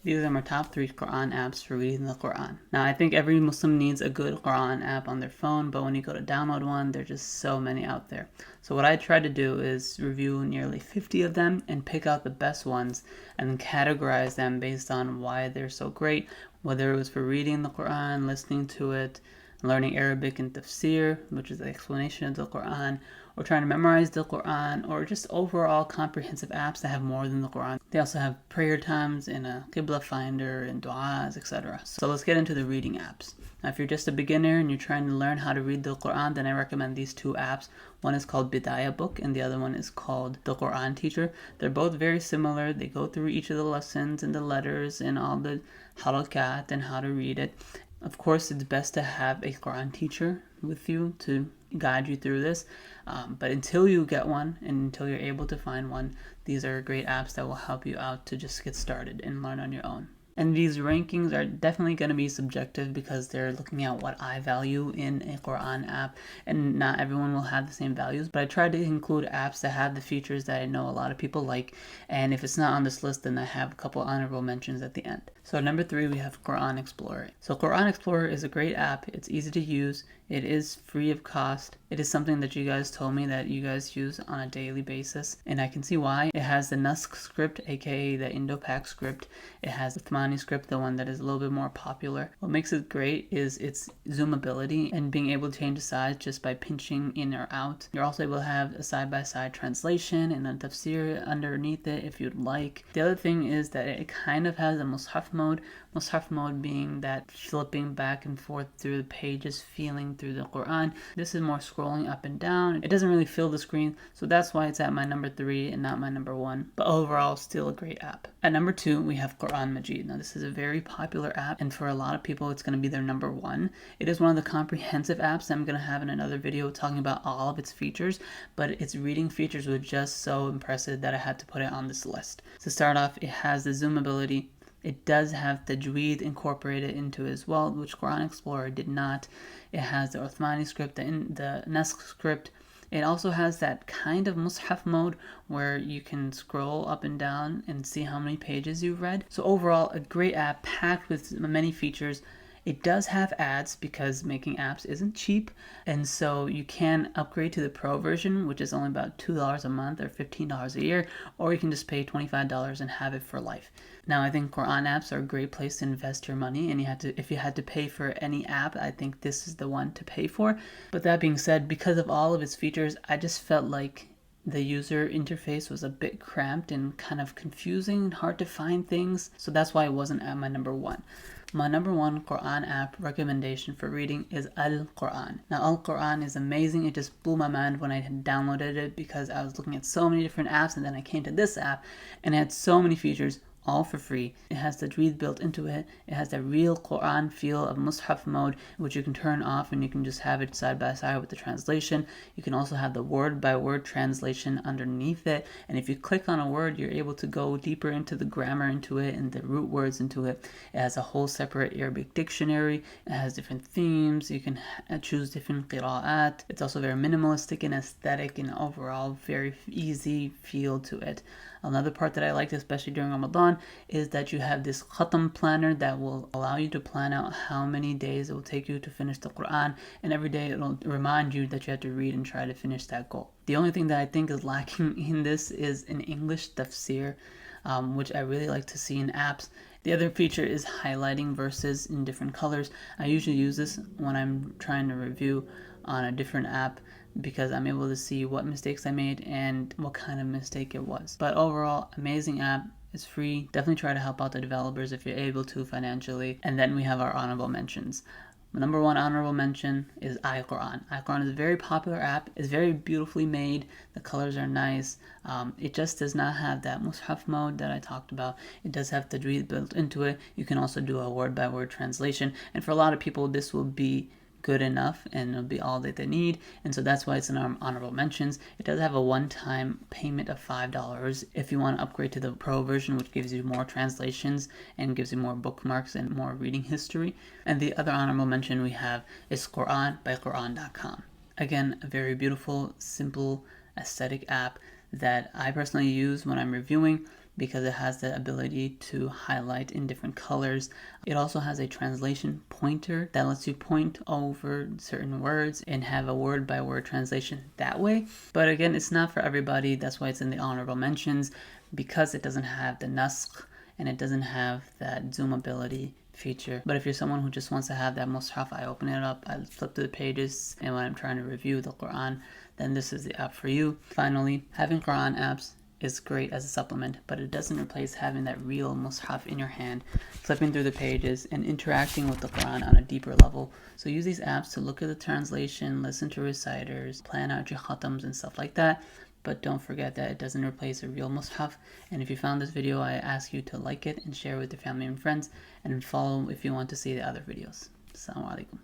These are my top 3 Quran apps for reading the Quran. Now, I think every Muslim needs a good Quran app on their phone, but when you go to download one, there's just so many out there. So what I try to do is review nearly 50 of them and pick out the best ones and then categorize them based on why they're so great, whether it was for reading the Quran, listening to it, learning Arabic and Tafsir, which is the explanation of the Quran, or trying to memorize the Quran, or just overall comprehensive apps that have more than the Quran. They also have prayer times and a Qibla finder and du'as, etc. So let's get into the reading apps. Now, if you're just a beginner and you're trying to learn how to read the Quran, then I recommend these 2 apps. One is called BidayaBook and the other one is called the Quran Teacher. They're both very similar. They go through each of the lessons and the letters and all the halakat and how to read it. Of course, it's best to have a Quran teacher with you to guide you through this. But until you get one and until you're able to find one, these are great apps that will help you out to just get started and learn on your own. And these rankings are definitely going to be subjective because they're looking at what I value in a Quran app, and not everyone will have the same values. But I try to include apps that have the features that I know a lot of people like, and if it's not on this list, then I have a couple honorable mentions at the end. So number 3, we have Quran Explorer. So Quran Explorer is a great app. It's easy to use. It is free of cost. It is something that you guys told me that you guys use on a daily basis, and I can see why. It has the Nusk script, aka the Indo-Pak script. It has the Thmani script, the one that is a little bit more popular. What makes it great is its zoomability and being able to change the size just by pinching in or out. You're also able to have a side-by-side translation and a tafsir underneath it if you'd like. The other thing is that it kind of has a mushaf mode. Mushaf mode being that flipping back and forth through the pages, feeling through the Quran. This is more scrolling up and down. It doesn't really fill the screen, so that's why it's at my number 3 and not my number 1. But overall, still a great app. At number 2, we have Quran Majeed. Now, this is a very popular app, and for a lot of people, it's going to be their number 1. It is one of the comprehensive apps that I'm going to have in another video talking about all of its features, but its reading features were just so impressive that I had to put it on this list. To start off, it has the zoomability. It does have the Tajweed incorporated into it as well, which Quran Explorer did not. It has the Uthmani script, the Naskh script. It also has that kind of mushaf mode where you can scroll up and down and see how many pages you've read. So overall, a great app packed with many features. It does have ads because making apps isn't cheap, and so you can upgrade to the Pro version, which is only about $2 a month or $15 a year, or you can just pay $25 and have it for life. Now, I think Quran apps are a great place to invest your money, and if you had to pay for any app, I think this is the one to pay for. But that being said, because of all of its features, I just felt like the user interface was a bit cramped and kind of confusing and hard to find things, so that's why it wasn't at my number 1. My number 1 Quran app recommendation for reading is Al-Quran. Now, Al-Quran is amazing. It just blew my mind when I had downloaded it because I was looking at so many different apps, and then I came to this app and it had so many features, all for free. It has the Tajweed built into it. It has that real Quran feel of Mus'haf mode, which you can turn off and you can just have it side by side with the translation. You can also have the word by word translation underneath it. And if you click on a word, you're able to go deeper into the grammar into it and the root words into it. It has a whole separate Arabic dictionary. It has different themes. You can choose different qira'at. It's also very minimalistic and aesthetic and overall very easy feel to it. Another part that I liked, especially during Ramadan, is that you have this khatam planner that will allow you to plan out how many days it will take you to finish the Quran, and every day it will remind you that you have to read and try to finish that goal. The only thing that I think is lacking in this is an English tafsir, which I really like to see in apps. The other feature is highlighting verses in different colors. I usually use this when I'm trying to review on a different app because I'm able to see what mistakes I made and what kind of mistake it was. But overall, amazing app. It's free. Definitely try to help out the developers if you're able to financially. And then we have our honorable mentions. My number 1 honorable mention is iQuran. iQuran is a very popular app. It's very beautifully made. The colors are nice. It just does not have that mushaf mode that I talked about. It does have the Tajweed built into it. You can also do a word-by-word translation. And for a lot of people, this will be good enough and it'll be all that they need, and so that's why it's in our honorable mentions. It does have a one-time payment of $5 if you want to upgrade to the Pro version, which gives you more translations and gives you more bookmarks and more reading history. And the other honorable mention we have is Quran by Quran.com. Again, a very beautiful, simple, aesthetic app that I personally use when I'm reviewing because it has the ability to highlight in different colors. It also has a translation pointer that lets you point over certain words and have a word by word translation that way. But again, it's not for everybody. That's why it's in the honorable mentions, because it doesn't have the naskh and it doesn't have that zoomability feature. But if you're someone who just wants to have that mushaf, I open it up, I flip through the pages, and when I'm trying to review the Quran, then this is the app for you. Finally, having Quran apps is great as a supplement, but it doesn't replace having that real mushaf in your hand, flipping through the pages and interacting with the Quran on a deeper level. So use these apps to look at the translation, listen to reciters, plan out your khatams and stuff like that. But don't forget that it doesn't replace a real mushaf. And if you found this video, I ask you to like it and share with your family and friends, and follow if you want to see the other videos. Assalamu alaikum.